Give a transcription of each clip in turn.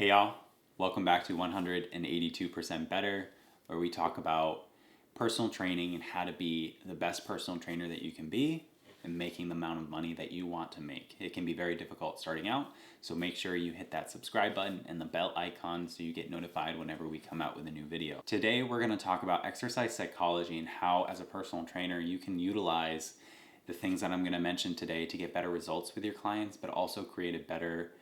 Hey y'all, welcome back to 182% Better, where we talk about personal training and how to be the best personal trainer that you can be and making the amount of money that you want to make. It can be very difficult starting out, so make sure you hit that subscribe button and the bell icon so you get notified whenever we come out with a new video. Today we're going to talk about exercise psychology and how, as a personal trainer, you can utilize the things that I'm going to mention today to get better results with your clients, but also create a better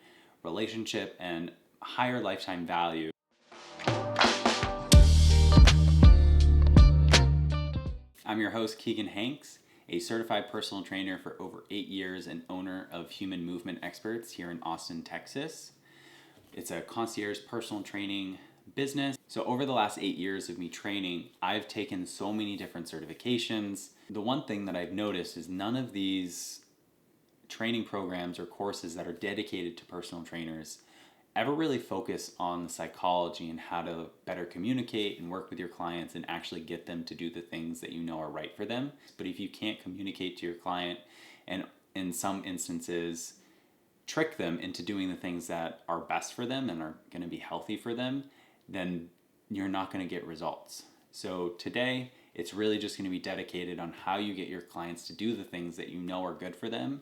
relationship and higher lifetime value. I'm your host, Keegan Hanks, a certified personal trainer for over 8 years and owner of Human Movement Experts here in Austin, Texas. It's a concierge personal training business. So over the last 8 years of me training, I've taken so many different certifications. The one thing that I've noticed is none of these training programs or courses that are dedicated to personal trainers ever really focus on the psychology and how to better communicate and work with your clients and actually get them to do the things that you know are right for them. But if you can't communicate to your client and in some instances trick them into doing the things that are best for them and are going to be healthy for them, then you're not going to get results. So today, it's really just going to be dedicated on how you get your clients to do the things that you know are good for them.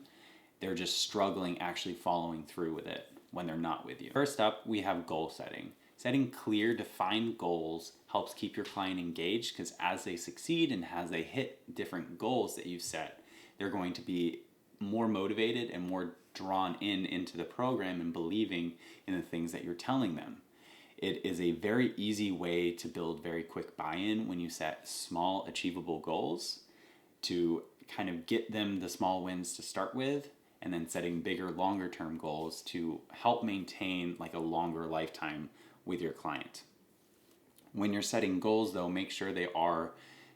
They're just struggling actually following through with it when they're not with you. First up, we have goal setting. Setting clear, defined goals helps keep your client engaged because as they succeed and as they hit different goals that you've set, they're going to be more motivated and more drawn into the program and believing in the things that you're telling them. It is a very easy way to build very quick buy-in when you set small, achievable goals to kind of get them the small wins to start with, and then setting bigger, longer term goals to help maintain like a longer lifetime with your client. When you're setting goals though, make sure they are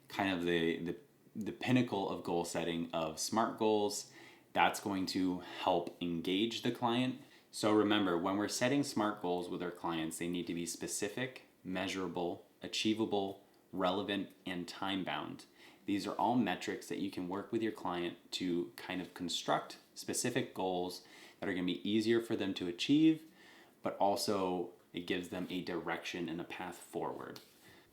kind of the pinnacle of goal setting of SMART goals. That's going to help engage the client. So remember, when we're setting SMART goals with our clients, they need to be specific, measurable, achievable, relevant, and time-bound. These are all metrics that you can work with your client to kind of construct specific goals that are going to be easier for them to achieve, but also it gives them a direction and a path forward.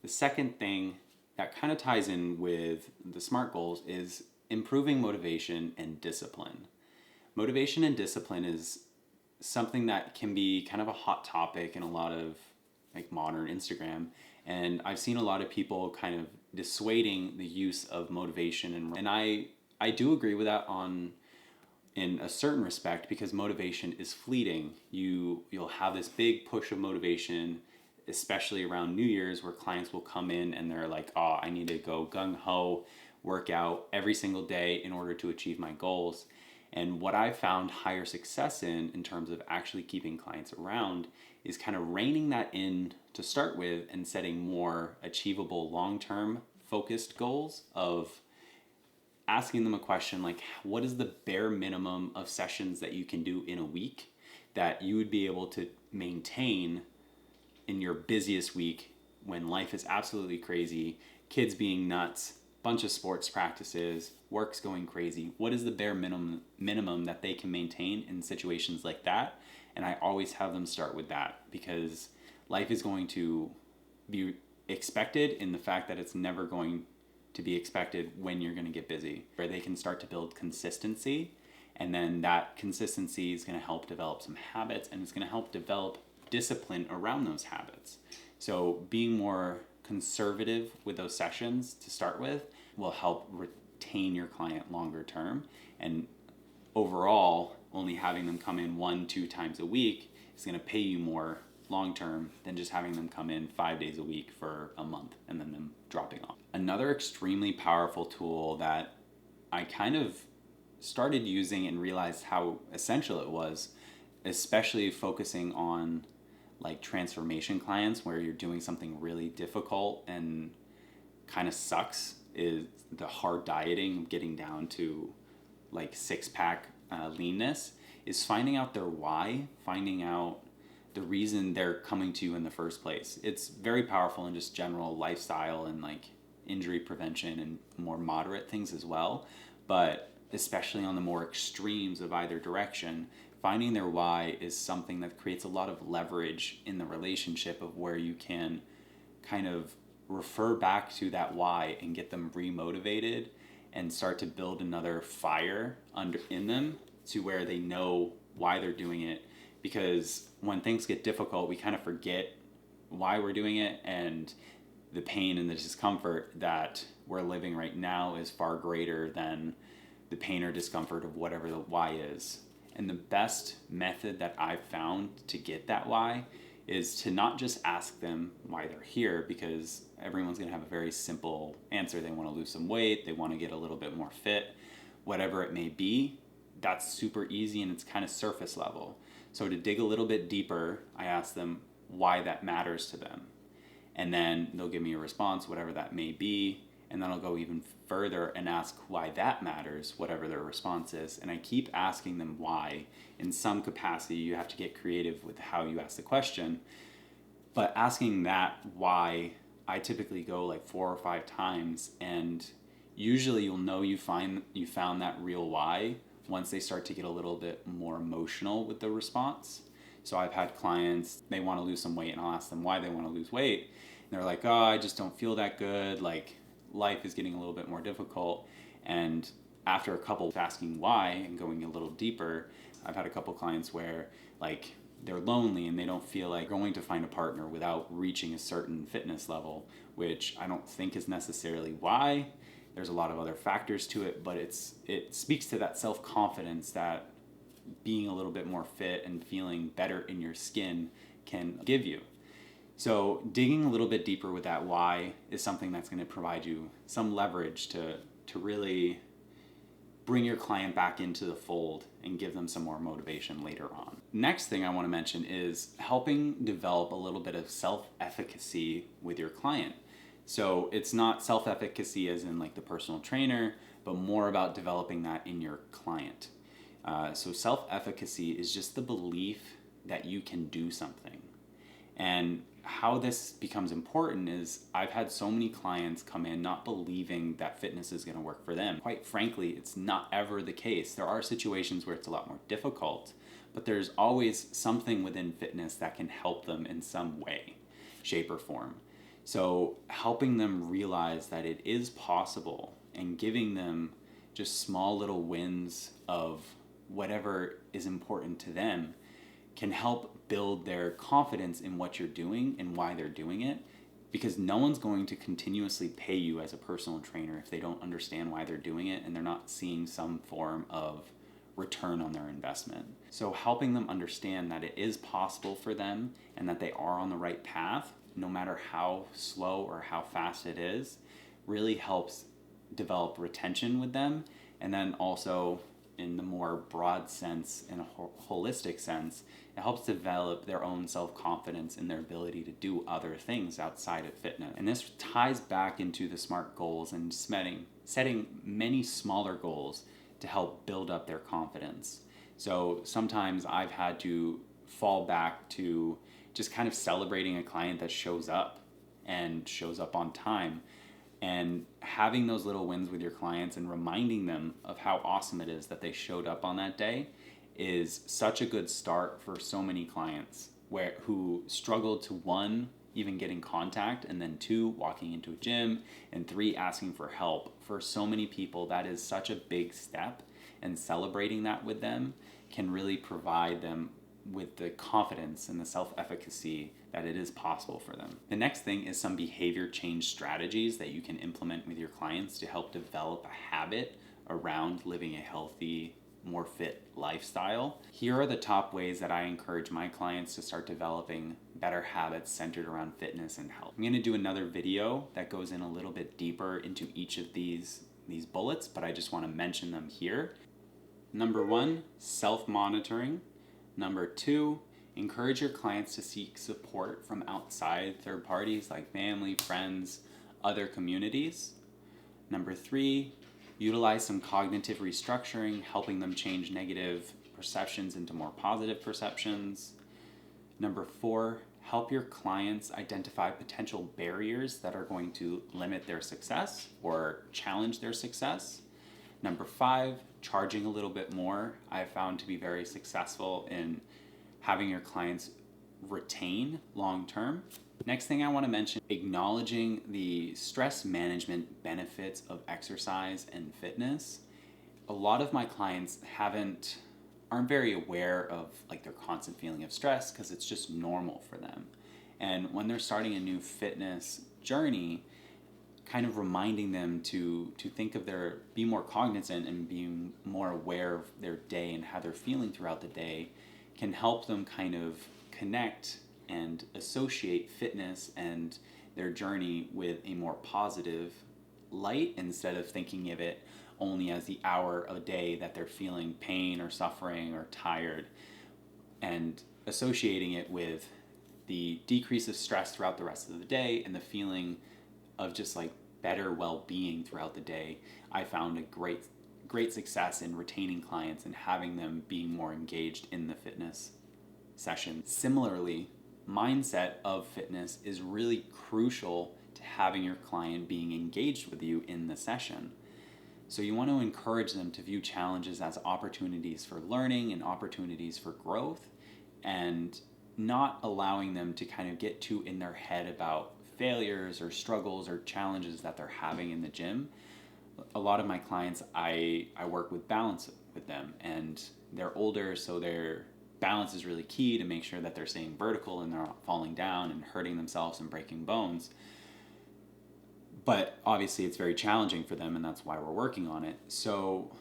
The second thing that kind of ties in with the SMART goals is improving motivation and discipline. Motivation and discipline is something that can be kind of a hot topic in a lot of like modern Instagram, and I've seen a lot of people kind of dissuading the use of motivation, and I do agree with that in a certain respect, because motivation is fleeting. You'll have this big push of motivation, especially around New Year's, where clients will come in and they're like, oh, I need to go gung-ho work out every single day in order to achieve my goals. And what I've found higher success in terms of actually keeping clients around is kind of reining that in to start with and setting more achievable long-term focused goals of asking them a question like, what is the bare minimum of sessions that you can do in a week that you would be able to maintain in your busiest week when life is absolutely crazy, kids being nuts, bunch of sports practices, work's going crazy. What is the bare minimum that they can maintain in situations like that? And I always have them start with that, because life is going to be expected in the fact that it's never going to be expected when you're going to get busy, where they can start to build consistency, and then that consistency is going to help develop some habits, and it's going to help develop discipline around those habits. So being more conservative with those sessions to start with will help retain your client longer term, and overall only having them come in 1-2 times a week is going to pay you more long term than just having them come in 5 days a week for a month and then them dropping off. Another extremely powerful tool that I kind of started using and realized how essential it was, especially focusing on like transformation clients where you're doing something really difficult and kind of sucks, is the hard dieting, getting down to like 6-pack leanness, is finding out their why, finding out the reason they're coming to you in the first place. It's very powerful in just general lifestyle and like injury prevention and more moderate things as well, but especially on the more extremes of either direction, finding their why is something that creates a lot of leverage in the relationship, of where you can kind of refer back to that why and get them remotivated and start to build another fire in them, to where they know why they're doing it. Because when things get difficult, we kind of forget why we're doing it, and the pain and the discomfort that we're living right now is far greater than the pain or discomfort of whatever the why is. And the best method that I've found to get that why is to not just ask them why they're here, because everyone's going to have a very simple answer. They want to lose some weight, they want to get a little bit more fit, whatever it may be. That's super easy and it's kind of surface level. So to dig a little bit deeper, I ask them why that matters to them. And then they'll give me a response, whatever that may be. And then I'll go even further and ask why that matters, whatever their response is. And I keep asking them why. In some capacity, you have to get creative with how you ask the question. But asking that why, I typically go like 4 or 5 times. And usually you'll know you found that real why once they start to get a little bit more emotional with the response. So I've had clients, they want to lose some weight, and I'll ask them why they want to lose weight. And they're like, oh, I just don't feel that good. Like, life is getting a little bit more difficult. And after a couple of asking why and going a little deeper, I've had a couple clients where like they're lonely and they don't feel like going to find a partner without reaching a certain fitness level, which I don't think is necessarily why. There's a lot of other factors to it, but it speaks to that self-confidence that being a little bit more fit and feeling better in your skin can give you. So digging a little bit deeper with that why is something that's going to provide you some leverage to really bring your client back into the fold and give them some more motivation later on. Next thing I want to mention is helping develop a little bit of self-efficacy with your client. So it's not self-efficacy as in like the personal trainer, but more about developing that in your client. So self-efficacy is just the belief that you can do something. And how this becomes important is I've had so many clients come in not believing that fitness is going to work for them. Quite frankly, it's not ever the case. There are situations where it's a lot more difficult, but there's always something within fitness that can help them in some way, shape, or form. So helping them realize that it is possible and giving them just small little wins of whatever is important to them can help build their confidence in what you're doing and why they're doing it, because no one's going to continuously pay you as a personal trainer if they don't understand why they're doing it and they're not seeing some form of return on their investment. So helping them understand that it is possible for them and that they are on the right path, no matter how slow or how fast it is, really helps develop retention with them. And then also in the more broad sense, in a holistic sense, it helps develop their own self-confidence in their ability to do other things outside of fitness. And this ties back into the SMART goals and setting many smaller goals to help build up their confidence. So sometimes I've had to fall back to just kind of celebrating a client that shows up and shows up on time, and having those little wins with your clients and reminding them of how awesome it is that they showed up on that day is such a good start for so many clients who struggled to, 1, even get in contact, and then 2, walking into a gym, and 3, asking for help. For so many people, that is such a big step, and celebrating that with them can really provide them with the confidence and the self-efficacy that it is possible for them. The next thing is some behavior change strategies that you can implement with your clients to help develop a habit around living a healthy, more fit lifestyle. Here are the top ways that I encourage my clients to start developing better habits centered around fitness and health. I'm going to do another video that goes in a little bit deeper into each of these bullets, but I just want to mention them here. Number 1, self-monitoring. Number 2, encourage your clients to seek support from outside third parties like family, friends, other communities. Number 3, utilize some cognitive restructuring, helping them change negative perceptions into more positive perceptions. Number 4, help your clients identify potential barriers that are going to limit their success or challenge their success. Number 5, charging a little bit more. I found to be very successful in having your clients retain long term. Next thing I want to mention, acknowledging the stress management benefits of exercise and fitness. A lot of my clients aren't very aware of like their constant feeling of stress because it's just normal for them. And when they're starting a new fitness journey, kind of reminding them to think of be more cognizant and being more aware of their day and how they're feeling throughout the day can help them kind of connect and associate fitness and their journey with a more positive light instead of thinking of it only as the hour a day that they're feeling pain or suffering or tired, and associating it with the decrease of stress throughout the rest of the day and the feeling of just like better well-being throughout the day. I found a great success in retaining clients and having them being more engaged in the fitness session. Similarly, mindset of fitness is really crucial to having your client being engaged with you in the session. So you want to encourage them to view challenges as opportunities for learning and opportunities for growth, and not allowing them to kind of get too in their head about failures or struggles or challenges that they're having in the gym. A lot of my clients, I work with balance with them, and they're older, so their balance is really key to make sure that they're staying vertical and they're not falling down and hurting themselves and breaking bones. But obviously it's very challenging for them, and that's why we're working on it. So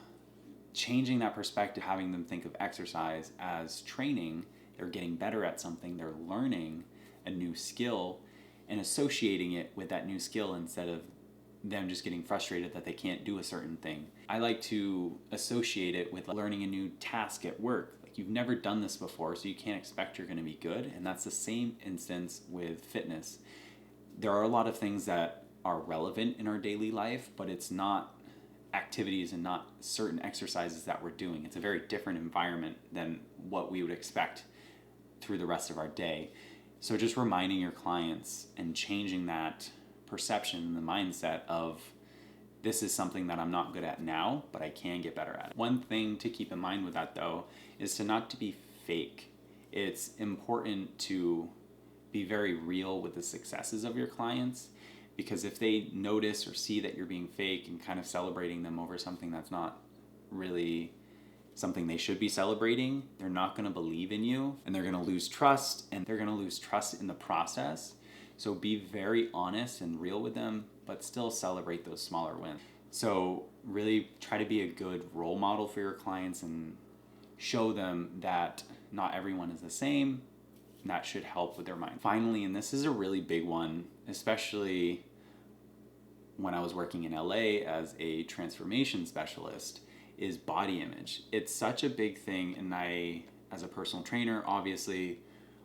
changing that perspective, having them think of exercise as training, they're getting better at something, they're learning a new skill, and associating it with that new skill instead of them just getting frustrated that they can't do a certain thing. I like to associate it with learning a new task at work. Like, you've never done this before, so you can't expect you're going to be good. And that's the same instance with fitness. There are a lot of things that are relevant in our daily life, but it's not activities and not certain exercises that we're doing. It's a very different environment than what we would expect through the rest of our day. So just reminding your clients and changing that perception and the mindset of, this is something that I'm not good at now, but I can get better at it. One thing to keep in mind with that, though, is not to be fake. It's important to be very real with the successes of your clients, because if they notice or see that you're being fake and kind of celebrating them over something that's not really something they should be celebrating, they're not going to believe in you, and they're going to lose trust, and they're going to lose trust in the process. So be very honest and real with them, but still celebrate those smaller wins. So really try to be a good role model for your clients and show them that not everyone is the same. And that should help with their mind. Finally, and this is a really big one, especially when I was working in LA as a transformation specialist, is body image. It's such a big thing, and I, as a personal trainer, obviously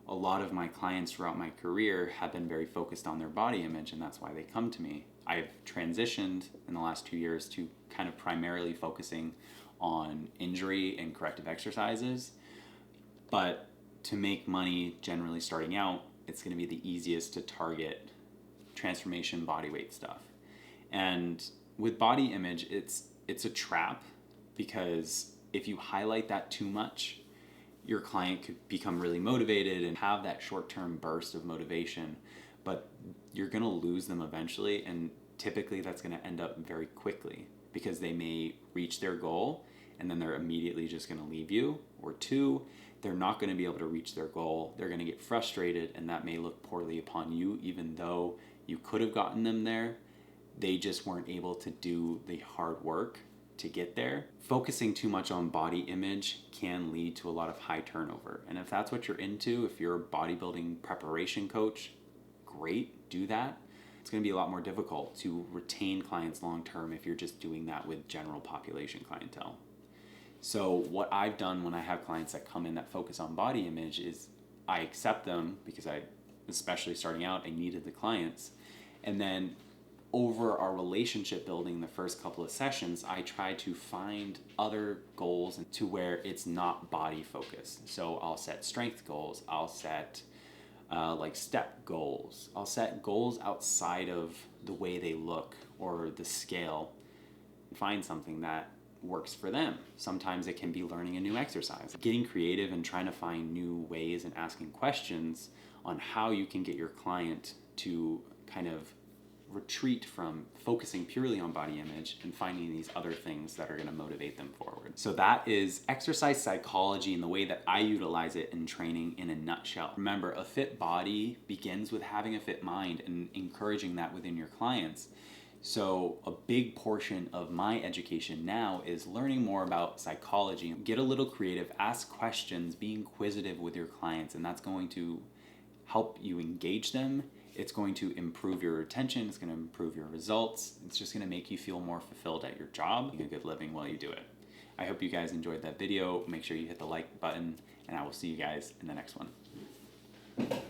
a lot of my clients throughout my career have been very focused on their body image, and that's why they come to me. I've transitioned in the last 2 years to kind of primarily focusing on injury and corrective exercises, but to make money generally starting out, it's going to be the easiest to target transformation bodyweight stuff. And with body image, it's a trap, because if you highlight that too much, your client could become really motivated and have that short-term burst of motivation, but you're going to lose them eventually, and typically that's going to end up very quickly, because they may reach their goal and then they're immediately just going to leave you, or two, they're not going to be able to reach their goal. They're going to get frustrated, and that may look poorly upon you, even though you could have gotten them there. They just weren't able to do the hard work to get there. Focusing too much on body image can lead to a lot of high turnover. And if that's what you're into, if you're a bodybuilding preparation coach, great, do that. It's going to be a lot more difficult to retain clients long term if you're just doing that with general population clientele. So what I've done when I have clients that come in that focus on body image is I accept them, because especially starting out, I needed the clients. And then over our relationship building, the first couple of sessions, I try to find other goals to where it's not body focused. So I'll set strength goals, I'll set like step goals, I'll set goals outside of the way they look or the scale. Find something that works for them. Sometimes it can be learning a new exercise. Getting creative and trying to find new ways and asking questions on how you can get your client to kind of retreat from focusing purely on body image and finding these other things that are going to motivate them forward. So that is exercise psychology and the way that I utilize it in training in a nutshell. Remember, a fit body begins with having a fit mind and encouraging that within your clients. So a big portion of my education now is learning more about psychology. Get a little creative, ask questions, be inquisitive with your clients, and that's going to help you engage them. It's going to improve your retention. It's going to improve your results. It's just going to make you feel more fulfilled at your job, make a good living while you do it. I hope you guys enjoyed that video. Make sure you hit the like button, and I will see you guys in the next one.